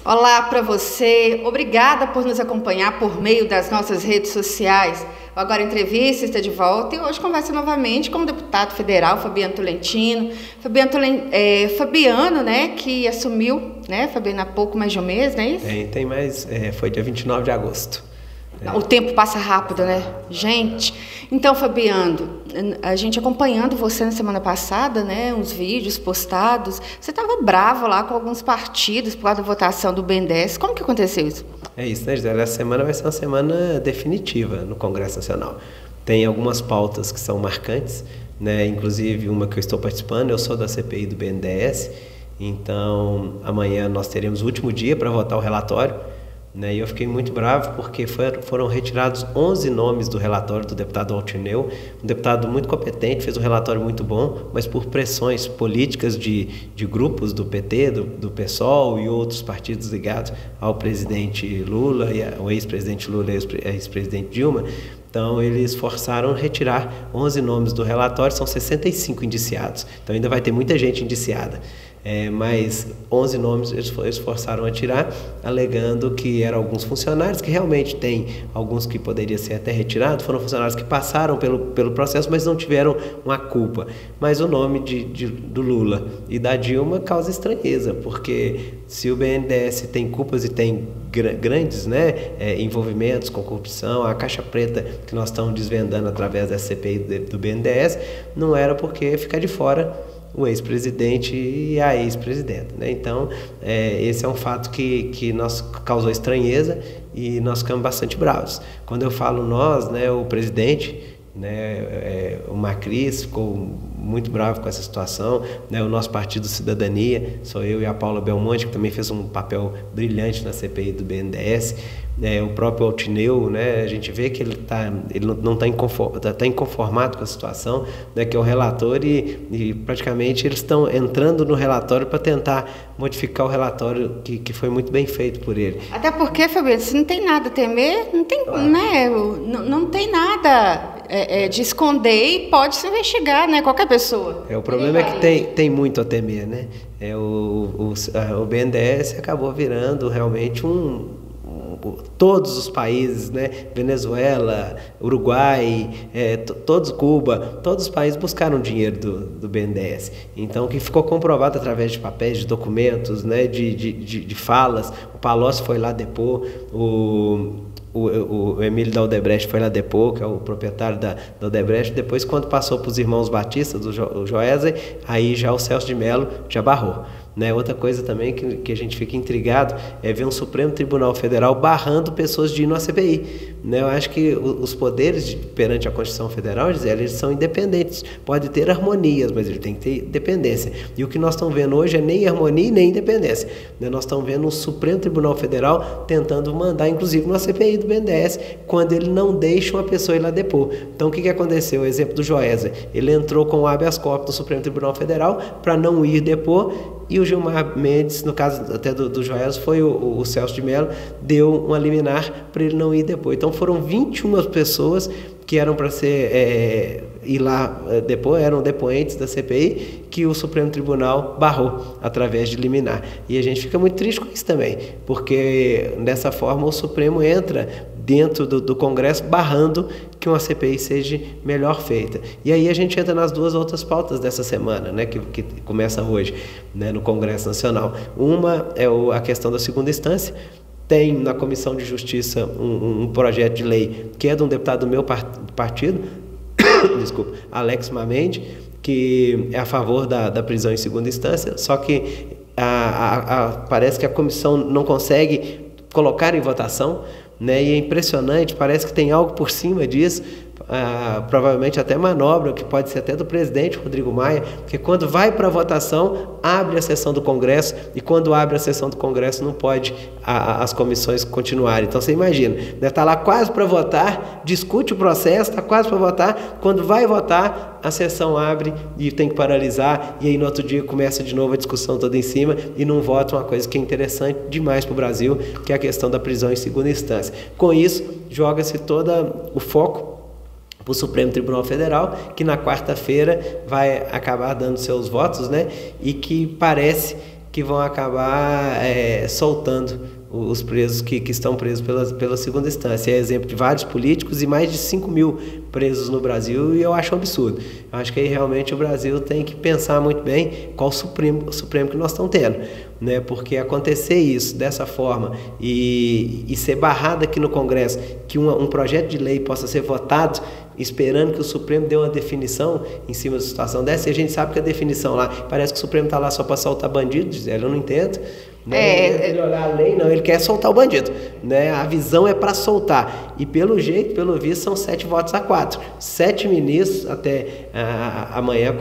Olá para você, obrigada por nos acompanhar por meio das nossas redes sociais. O Agora Entrevista está de volta e hoje conversa novamente com o deputado federal Fabiano Tolentino. Fabiano, né, que assumiu, né, Fabiano, há pouco mais de um mês, não é isso? Tem mais, foi dia 29 de agosto. O tempo passa rápido, né? Gente, então, Fabiano, a gente acompanhando você na semana passada, né? Uns vídeos postados. Você estava bravo lá com alguns partidos por causa da votação do BNDES. Como que aconteceu isso? É isso, né, Gisele? Essa semana vai ser uma semana definitiva no Congresso Nacional. Tem algumas pautas que são marcantes, né? Inclusive uma que eu estou participando, eu sou da CPI do BNDES. Então, amanhã nós teremos o último dia para votar o relatório. E eu fiquei muito bravo porque foram retirados 11 nomes do relatório do deputado Altineu, um deputado muito competente, fez um relatório muito bom, mas por pressões políticas de grupos do PT, do PSOL e outros partidos ligados ao presidente Lula, ao ex-presidente Lula e ao ex-presidente Dilma. Então, eles forçaram a retirar 11 nomes do relatório, são 65 indiciados. Então, ainda vai ter muita gente indiciada. Mas 11 nomes eles forçaram a tirar, alegando que eram alguns funcionários, que realmente tem alguns que poderiam ser até retirados, foram funcionários que passaram pelo processo, mas não tiveram uma culpa. Mas o nome do Lula e da Dilma causa estranheza, porque se o BNDES tem culpas e tem grandes, envolvimentos com corrupção, a caixa preta que nós estamos desvendando através da CPI do BNDES, não era porque ficar de fora o ex-presidente e a ex-presidenta, Então, esse é um fato que nos causou estranheza e nós ficamos bastante bravos. Quando eu falo nós, o presidente, o Macris ficou muito bravo com essa situação, o nosso Partido Cidadania, sou eu e a Paula Belmonte, que também fez um papel brilhante na CPI do BNDES, o próprio Altineu, a gente vê que ele não está inconformado com a situação, que é o relator e praticamente eles estão entrando no relatório para tentar modificar o relatório que foi muito bem feito por ele. Até porque, Fabiano, se não tem nada a temer, não tem, não tem nada de esconder e pode se investigar, qualquer pessoa. O problema é que tem muito a temer, o BNDES acabou virando realmente todos os países, Venezuela, Uruguai, todos, Cuba, todos os países buscaram dinheiro do BNDES. Então, que ficou comprovado através de papéis, de documentos, de falas. O Palocci foi lá depor, o Emílio da Odebrecht foi lá depor, que é o proprietário da Odebrecht. Depois, quando passou para os irmãos Batistas, o Joesley, aí já o Celso de Mello já barrou. Outra coisa também que a gente fica intrigado é ver um Supremo Tribunal Federal barrando pessoas de ir numa CPI. Eu acho que os poderes perante a Constituição Federal, Gisele, eles são independentes. Pode ter harmonias, mas ele tem que ter independência. E o que nós estamos vendo hoje é nem harmonia e nem independência. Nós estamos vendo o Supremo Tribunal Federal tentando mandar, inclusive, numa CPI do BNDES, quando ele não deixa uma pessoa ir lá depor. Então, o que aconteceu? O exemplo do Joesley. Ele entrou com o habeas corpus do Supremo Tribunal Federal para não ir depor, e o Gilmar Mendes, no caso até do Joesley, foi o Celso de Mello, deu uma liminar para ele não ir depor. Então foram 21 pessoas que eram para ir lá depor, eram depoentes da CPI, que o Supremo Tribunal barrou através de liminar. E a gente fica muito triste com isso também, porque dessa forma o Supremo entra dentro do Congresso barrando que uma CPI seja melhor feita. E aí a gente entra nas duas outras pautas dessa semana, que começa hoje, no Congresso Nacional. Uma é a questão da segunda instância. Tem na Comissão de Justiça um projeto de lei que é de um deputado do meu partido, desculpa, Alex Mamede, que é a favor da prisão em segunda instância, só que parece que a comissão não consegue colocar em votação, e é impressionante, parece que tem algo por cima disso, provavelmente até manobra, que pode ser até do presidente Rodrigo Maia, porque quando vai para a votação, abre a sessão do Congresso, e quando abre a sessão do Congresso não pode as comissões continuarem. Então você imagina, está lá quase para votar, discute o processo, está quase para votar, quando vai votar, a sessão abre e tem que paralisar, e aí no outro dia começa de novo a discussão toda em cima e não vota uma coisa que é interessante demais para o Brasil, que é a questão da prisão em segunda instância. Com isso, joga-se todo o foco para o Supremo Tribunal Federal, que na quarta-feira vai acabar dando seus votos, e que parece que vão acabar soltando os presos que estão presos pela segunda instância. É exemplo de vários políticos e mais de 5 mil presos no Brasil, e eu acho um absurdo. Eu acho que aí realmente o Brasil tem que pensar muito bem qual o Supremo que nós estamos tendo, né? Porque acontecer isso dessa forma e ser barrado aqui no Congresso, que um projeto de lei possa ser votado esperando que o Supremo dê uma definição em cima da situação dessa, e a gente sabe que a definição lá, parece que o Supremo está lá só para soltar bandido, eu não entendo. Né? Ele olhar a lei, não, ele quer soltar o bandido, né? A visão é para soltar, e pelo jeito, pelo visto, são 7 votos a 4, 7 ministros até amanhã,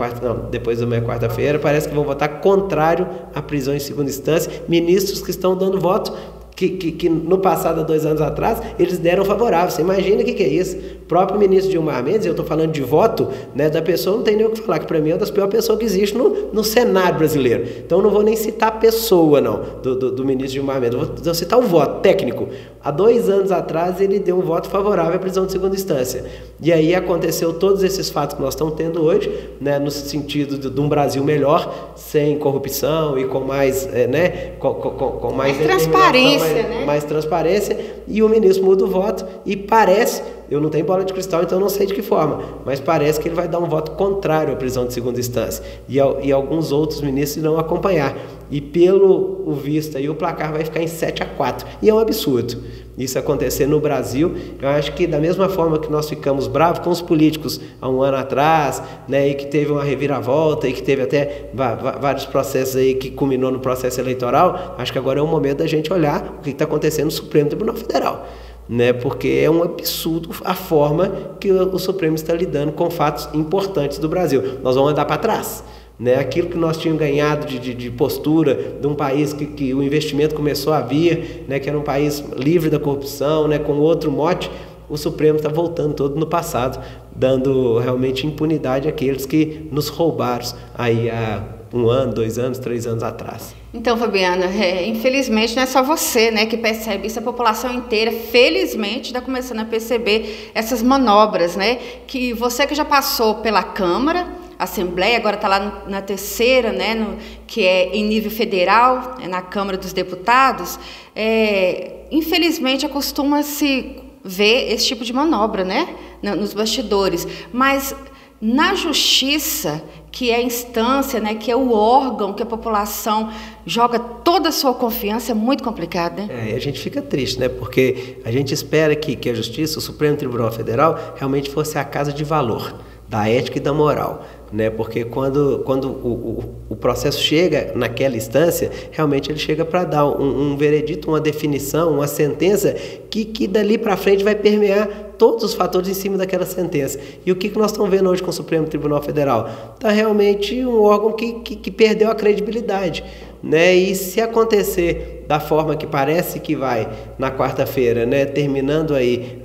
depois da manhã, quarta-feira, parece que vão votar contrário à prisão em segunda instância, ministros que estão dando voto que no passado, há 2 anos atrás, eles deram favorável. Você imagina o que é isso? O próprio ministro Gilmar Mendes, eu estou falando de voto, né, da pessoa, não tem nem o que falar, que para mim é uma das piores pessoas que existe no Senado brasileiro. Então não vou nem citar a pessoa, não, do ministro Gilmar Mendes, vou citar o voto técnico. Há 2 anos atrás ele deu um voto favorável à prisão de segunda instância. E aí aconteceu todos esses fatos que nós estamos tendo hoje, né, no sentido de um Brasil melhor, sem corrupção e com mais, com mais transparência. Mais transparência, e o ministro muda o voto e parece, eu não tenho bola de cristal, então não sei de que forma, mas parece que ele vai dar um voto contrário à prisão de segunda instância, e alguns outros ministros irão acompanhar, e pelo visto aí o placar vai ficar em 7 a 4, e é um absurdo isso acontecer no Brasil. Eu acho que da mesma forma que nós ficamos bravos com os políticos há 1 ano atrás, né, e que teve uma reviravolta e que teve até vários processos aí que culminou no processo eleitoral, acho que agora é o momento da gente olhar o que está acontecendo no Supremo Tribunal Federal, né, porque é um absurdo a forma que o Supremo está lidando com fatos importantes do Brasil. Nós vamos andar para trás. Né, aquilo que nós tínhamos ganhado de postura de um país que o investimento começou a vir, né, que era um país livre da corrupção, né, com outro mote, o Supremo está voltando todo no passado, dando realmente impunidade àqueles que nos roubaram aí há 1 ano, 2 anos, 3 anos atrás. Então, Fabiana, infelizmente não é só você, né, que percebe isso, a população inteira, felizmente, está começando a perceber essas manobras, né, que você que já passou pela Câmara, Assembleia, agora está lá na terceira, né, que é em nível federal, na Câmara dos Deputados, infelizmente acostuma-se ver esse tipo de manobra, né, nos bastidores, mas na Justiça, que é a instância, né, que é o órgão que a população joga toda a sua confiança, é muito complicado, né? A gente fica triste, né, porque a gente espera que a Justiça, o Supremo Tribunal Federal, realmente fosse a casa de valor, da ética e da moral, né? Porque quando o processo chega naquela instância, realmente ele chega para dar um veredito, uma definição, uma sentença que dali para frente vai permear todos os fatores em cima daquela sentença. E o que nós estamos vendo hoje com o Supremo Tribunal Federal? Está realmente um órgão que perdeu a credibilidade, né? E se acontecer da forma que parece que vai na quarta-feira, né, terminando aí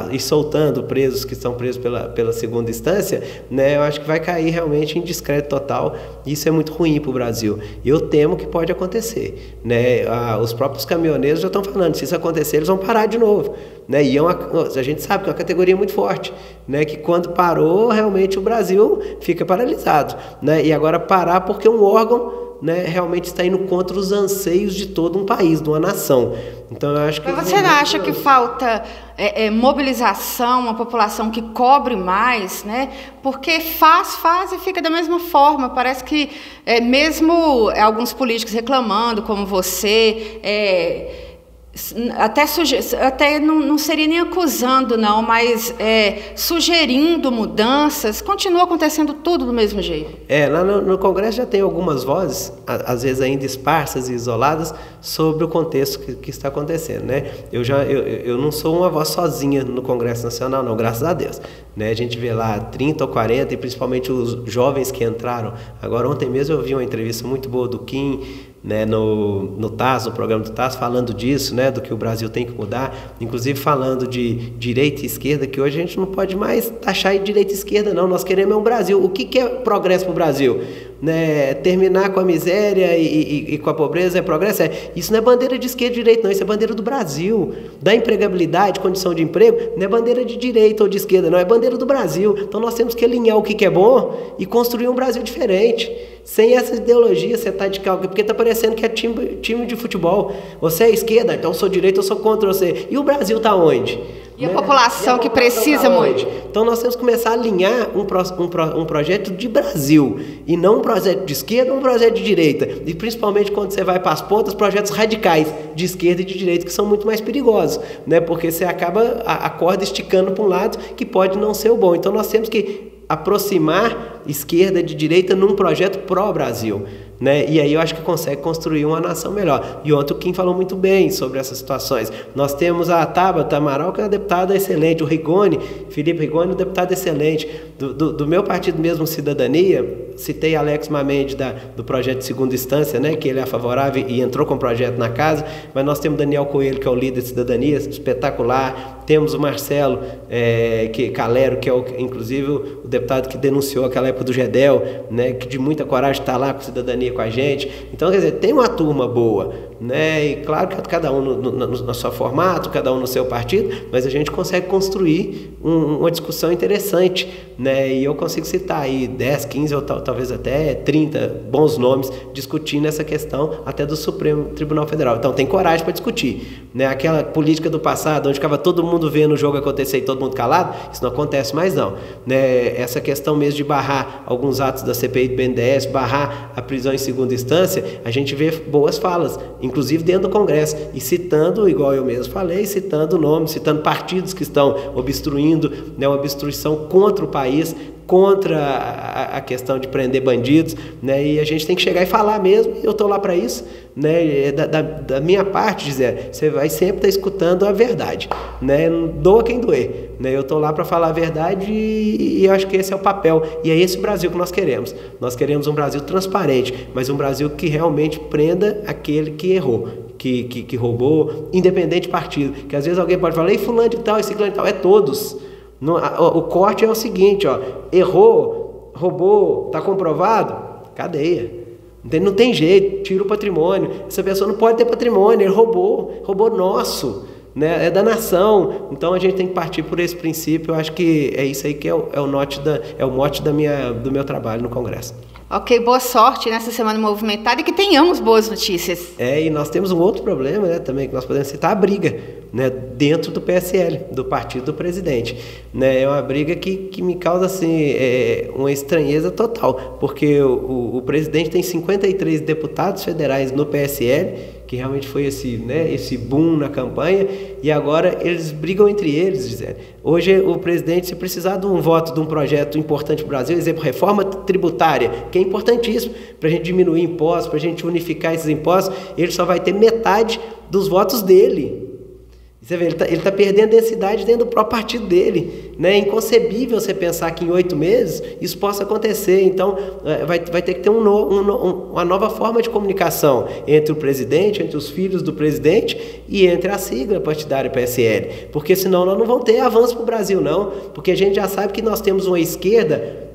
e soltando presos que estão presos pela segunda instância, né, eu acho que vai cair realmente em descrédito total. Isso é muito ruim para o Brasil. Eu temo que pode acontecer, né? Os próprios caminhoneiros já estão falando, se isso acontecer, eles vão parar de novo, né? E a gente sabe que é uma categoria muito forte, né, que quando parou, realmente o Brasil fica paralisado, né? E agora parar porque um órgão, né, realmente está indo contra os anseios de todo um país, de uma nação. Então eu acho que... Mas você não acha que falta mobilização, uma população que cobre mais, né? Porque faz e fica da mesma forma. Parece que mesmo alguns políticos reclamando, como você... até não seria nem acusando, não, mas sugerindo mudanças, continua acontecendo tudo do mesmo jeito. Lá no Congresso já tem algumas vozes, às vezes ainda esparsas e isoladas, sobre o contexto que está acontecendo, né? Eu não sou uma voz sozinha no Congresso Nacional, não, graças a Deus, né? A gente vê lá 30 ou 40, e principalmente os jovens que entraram. Agora, ontem mesmo eu vi uma entrevista muito boa do Kim, né, no TAS, no programa do TAS, falando disso, né, do que o Brasil tem que mudar, inclusive falando de direita e esquerda, que hoje a gente não pode mais taxar de direita e esquerda, não. Nós queremos um Brasil. O que é progresso para o Brasil? Né, terminar com a miséria e com a pobreza é progresso? Isso não é bandeira de esquerda e direita, não. Isso é bandeira do Brasil. Da empregabilidade, condição de emprego, não é bandeira de direita ou de esquerda, não. É bandeira do Brasil. Então nós temos que alinhar o que é bom e construir um Brasil diferente. Sem essa ideologia, você tá de calca, porque tá parecendo que é time de futebol. Você é esquerda, então eu sou direita, eu sou contra você. E o Brasil tá onde? E a população que precisa muito. Então nós temos que começar a alinhar um projeto de Brasil, e não um projeto de esquerda ou um projeto de direita. E principalmente quando você vai para as pontas, projetos radicais de esquerda e de direita, que são muito mais perigosos, né? Porque você acaba a corda esticando para um lado que pode não ser o bom. Então nós temos que aproximar esquerda de direita num projeto pró-Brasil, né? E aí eu acho que consegue construir uma nação melhor. E ontem o Kim falou muito bem sobre essas situações. Nós temos a Tabata Amaral, que é uma deputada excelente, o Rigoni, Felipe Rigoni, um deputado excelente, do meu partido mesmo, Cidadania. Citei Alex Mamede do projeto de segunda instância, né, que ele é favorável e entrou com o projeto na casa, mas nós temos Daniel Coelho, que é o líder de Cidadania, espetacular. Temos o Marcelo Calero, que é inclusive o deputado que denunciou aquela época do GEDEL, né, que de muita coragem está lá com Cidadania com a gente. Então, quer dizer, tem uma turma boa, né? E claro que cada um no seu formato, cada um no seu partido, mas a gente consegue construir uma discussão interessante, né? E eu consigo citar aí 10, 15 ou talvez até 30 bons nomes discutindo essa questão até do Supremo Tribunal Federal. Então tem coragem para discutir, né? Aquela política do passado, onde ficava todo mundo vendo o jogo acontecer e todo mundo calado, isso não acontece mais não, né? Essa questão mesmo de barrar alguns atos da CPI do BNDES, barrar a prisão em segunda instância, a gente vê boas falas, inclusive dentro do Congresso, e citando, igual eu mesmo falei, citando nomes, citando partidos que estão obstruindo, né, uma obstrução contra o país, contra a questão de prender bandidos, né, e a gente tem que chegar e falar mesmo, e eu estou lá para isso, né, da minha parte, dizer, você vai sempre estar escutando a verdade, né, doa quem doer, né, eu estou lá para falar a verdade e eu acho que esse é o papel, e é esse o Brasil que nós queremos um Brasil transparente, mas um Brasil que realmente prenda aquele que errou, que roubou, independente de partido, que às vezes alguém pode falar, ei, fulano de tal, esse fulano de tal, é todos. O corte é o seguinte, ó, errou, roubou, está comprovado, cadeia. Não tem jeito, tira o patrimônio. Essa pessoa não pode ter patrimônio, ele roubou nosso, né? É da nação. Então a gente tem que partir por esse princípio. Eu acho que é isso aí que é o mote do meu trabalho no Congresso. Ok, boa sorte nessa semana movimentada e que tenhamos boas notícias. E nós temos um outro problema, né, também, que nós podemos citar, a briga, né, dentro do PSL, do partido do presidente. Né, é uma briga que me causa assim, uma estranheza total, porque o presidente tem 53 deputados federais no PSL, que realmente foi esse boom na campanha, e agora eles brigam entre eles, dizendo. Hoje o presidente, se precisar de um voto de um projeto importante para o Brasil, exemplo, reforma tributária, que é importantíssimo para a gente diminuir impostos, para a gente unificar esses impostos, ele só vai ter metade dos votos dele. Você vê, ele tá perdendo densidade dentro do próprio partido dele, né? É inconcebível você pensar que em 8 meses isso possa acontecer. Então, vai ter que ter uma nova forma de comunicação entre o presidente, entre os filhos do presidente e entre a sigla partidária PSL. Porque senão nós não vamos ter avanço para o Brasil, não. Porque a gente já sabe que nós temos uma esquerda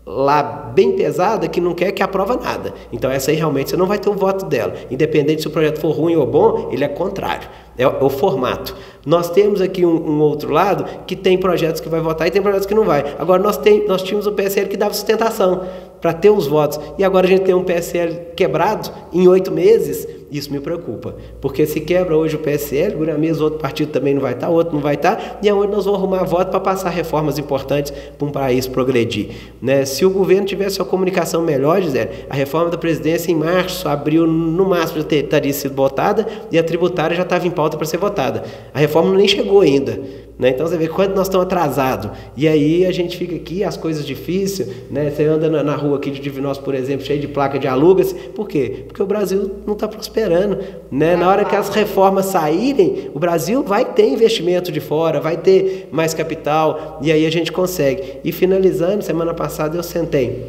lá bem pesada que não quer que aprova nada. Então essa aí realmente você não vai ter o voto dela. Independente se o projeto for ruim ou bom, ele é contrário. É o formato. Nós temos aqui um outro lado que tem projetos que vai votar e tem projetos que não vai. Agora nós tínhamos o PSL que dava sustentação para ter os votos. E agora a gente tem um PSL quebrado em 8 meses. Isso me preocupa. Porque se quebra hoje o PSL, o mesmo outro partido também não vai estar, outro não vai estar, e é onde nós vamos arrumar voto para passar reformas importantes para um país progredir. Né? Se o governo tivesse uma comunicação melhor, Gisele, a reforma da presidência em março, abril, no máximo já teria sido votada e a tributária já estava em pauta para ser votada. A reforma nem chegou ainda. Né? Então você vê quanto nós estamos atrasados. E aí a gente fica aqui, as coisas difíceis, né? Você anda na rua aqui de Divinópolis, por exemplo, cheio de placa de aluga-se. Por quê? Porque o Brasil não está prosperando. Né? Na hora que as reformas saírem, o Brasil vai ter investimento de fora, vai ter mais capital, e aí a gente consegue. E finalizando, semana passada eu sentei.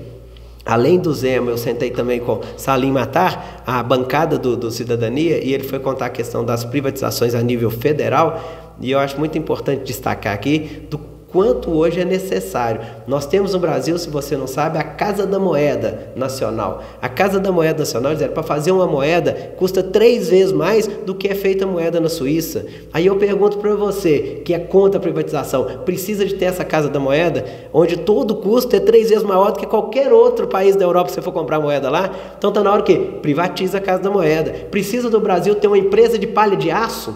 Além do Zema, eu sentei também com Salim Matar, a bancada do Cidadania, e ele foi contar a questão das privatizações a nível federal, e eu acho muito importante destacar aqui do quanto hoje é necessário. Nós temos no Brasil, se você não sabe, a Casa da Moeda Nacional. A Casa da Moeda Nacional, para fazer uma moeda, custa 3 vezes mais do que é feita a moeda na Suíça. Aí eu pergunto para você, que é contra a privatização, precisa de ter essa Casa da Moeda, onde todo o custo é 3 vezes maior do que qualquer outro país da Europa, se você for comprar moeda lá? Então está na hora que privatiza a Casa da Moeda. Precisa do Brasil ter uma empresa de palha de aço?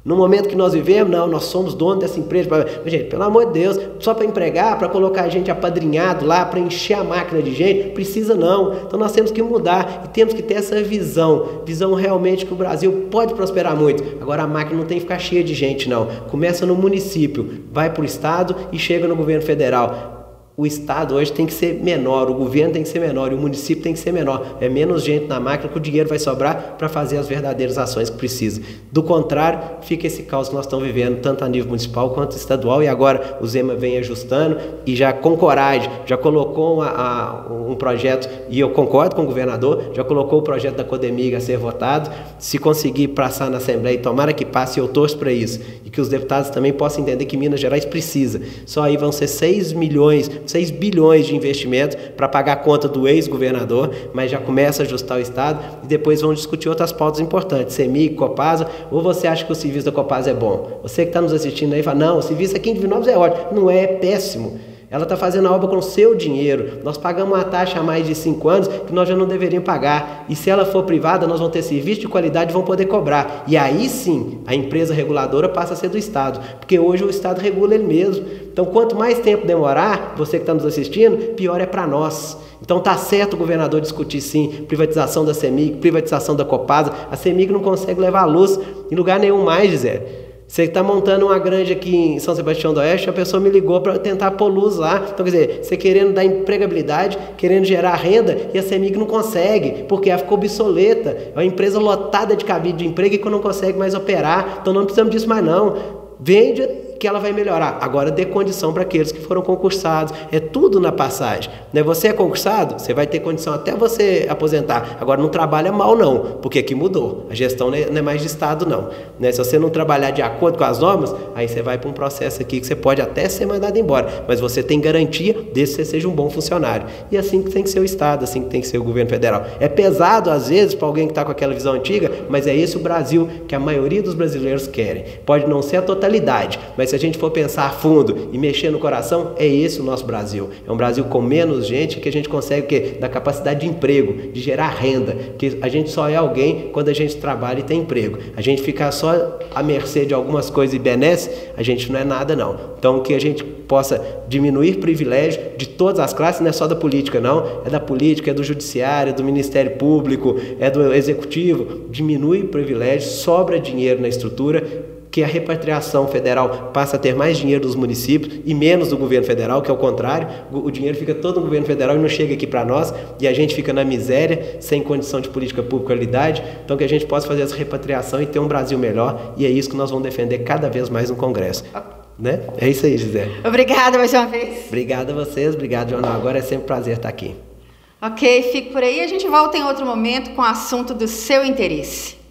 No momento que nós vivemos, não, nós somos donos dessa empresa. Gente, pelo amor de Deus, só para empregar, para colocar a gente apadrinhado lá, para encher a máquina de gente, precisa não. Então nós temos que mudar e temos que ter essa visão realmente que o Brasil pode prosperar muito. Agora a máquina não tem que ficar cheia de gente, não. Começa no município, vai para o estado e chega no governo federal. O estado hoje tem que ser menor, o governo tem que ser menor e o município tem que ser menor. É menos gente na máquina que o dinheiro vai sobrar para fazer as verdadeiras ações que precisa. Do contrário, fica esse caos que nós estamos vivendo, tanto a nível municipal quanto estadual, e agora o Zema vem ajustando e já com coragem, já colocou um projeto, e eu concordo com o governador, já colocou o projeto da Codemig a ser votado. Se conseguir passar na Assembleia, tomara que passe, eu torço para isso, e que os deputados também possam entender que Minas Gerais precisa. Só aí vão ser 6 bilhões de investimento para pagar a conta do ex-governador, mas já começa a ajustar o Estado e depois vão discutir outras pautas importantes, CEMIG, Copasa. Ou você acha que o serviço da Copasa é bom? Você que está nos assistindo aí fala, não, o serviço aqui em Divinópolis é ótimo. Não é, é péssimo. Ela está fazendo a obra com o seu dinheiro. Nós pagamos uma taxa há mais de 5 anos que nós já não deveríamos pagar. E se ela for privada, nós vamos ter serviço de qualidade e vamos poder cobrar. E aí sim, a empresa reguladora passa a ser do Estado. Porque hoje o Estado regula ele mesmo. Então, quanto mais tempo demorar, você que está nos assistindo, pior é para nós. Então tá certo o governador discutir sim privatização da CEMIG, privatização da Copasa. A CEMIG não consegue levar a luz em lugar nenhum mais, Gisele. Você está montando uma granja aqui em São Sebastião do Oeste, a pessoa me ligou para tentar pôr luz lá. Então, quer dizer, você querendo dar empregabilidade, querendo gerar renda, e a CEMIG não consegue, porque ela ficou obsoleta. É uma empresa lotada de cabide de emprego e que não consegue mais operar. Então não precisamos disso mais não. Vende que ela vai melhorar. Agora dê condição para aqueles que foram concursados. É tudo na passagem. Né? Você é concursado, você vai ter condição até você aposentar. Agora não trabalha mal não, porque aqui mudou. A gestão não é mais de Estado não. Né? Se você não trabalhar de acordo com as normas, aí você vai para um processo aqui que você pode até ser mandado embora. Mas você tem garantia desde que você seja um bom funcionário. E assim que tem que ser o Estado, assim que tem que ser o governo federal. É pesado às vezes para alguém que está com aquela visão antiga, mas é esse o Brasil que a maioria dos brasileiros querem. Pode não ser a totalidade, mas se a gente for pensar a fundo e mexer no coração, é esse o nosso Brasil. É um Brasil com menos gente que a gente consegue o quê? Da capacidade de emprego, de gerar renda. Que a gente só é alguém quando a gente trabalha e tem emprego. A gente ficar só à mercê de algumas coisas e benesse, a gente não é nada não. Então que a gente possa diminuir privilégio de todas as classes, não é só da política não, é da política, é do judiciário, é do Ministério Público, é do Executivo. Diminui privilégio, sobra dinheiro na estrutura, que a repatriação federal passa a ter mais dinheiro dos municípios e menos do governo federal, que é o contrário. O dinheiro fica todo no governo federal e não chega aqui para nós, e a gente fica na miséria, sem condição de política pública de qualidade. Então que a gente possa fazer essa repatriação e ter um Brasil melhor, e é isso que nós vamos defender cada vez mais no Congresso. Né? É isso aí, Gisele. Obrigada mais uma vez. Obrigado a vocês, obrigado, Jornal. Agora é sempre um prazer estar aqui. Ok, fique por aí. A gente volta em outro momento com o assunto do seu interesse.